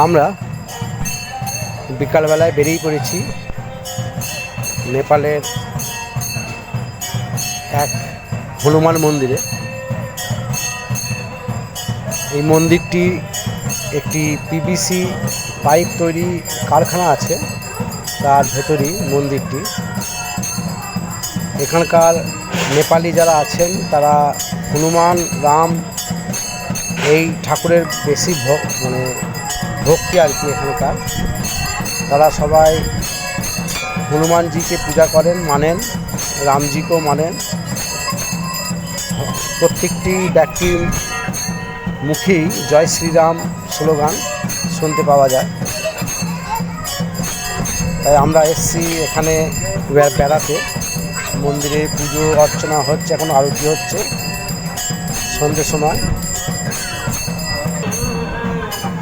আমরা বিকালবেলায় বেরিয়ে পড়েছি নেপালের এক হনুমান মন্দিরে। এই মন্দিরটি একটি পিভিসি পাইপ তৈরি কারখানা আছে, তার ভেতরই মন্দিরটি। এখানকার নেপালি যারা আছেন তারা হনুমান, রাম এই ঠাকুরের বেশি ভক্তি আর কি। এখানকার তারা সবাই হনুমানজিকে পূজা করেন, মানেন, রামজিকেও মানেন। প্রত্যেকটি ব্যক্তির মুখেই জয় শ্রীরাম স্লোগান শুনতে পাওয়া যায়। তাই আমরা এসছি এখানে বেড়াতে। মন্দিরে পুজো অর্চনা হচ্ছে, এখন আরতি হচ্ছে সন্ধ্যের সময়।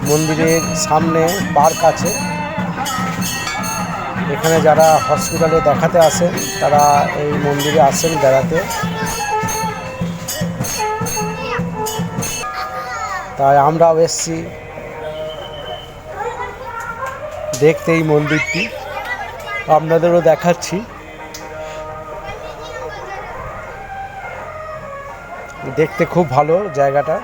মন্দিরের সামনে পার্ক আছে। এখানে যারা হসপিটালে দেখাতে আসেন তারা এই মন্দিরে আসেন বেড়াতে। তাই আমরাও এসছি দেখতে এই মন্দিরটি, আপনাদেরও দেখাচ্ছি। দেখতে খুব ভালো জায়গাটা।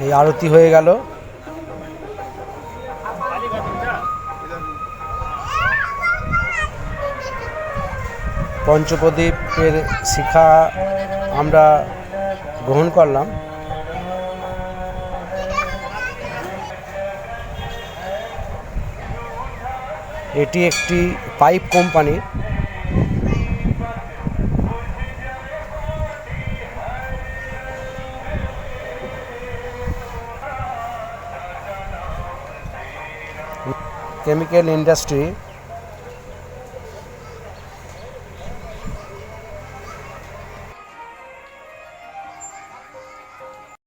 এই আরতি হয়ে গেল। পঞ্চপ্রদীপের শিখা আমরা গ্রহণ করলাম। এটি একটি পাইপ কোম্পানি। Chemical industry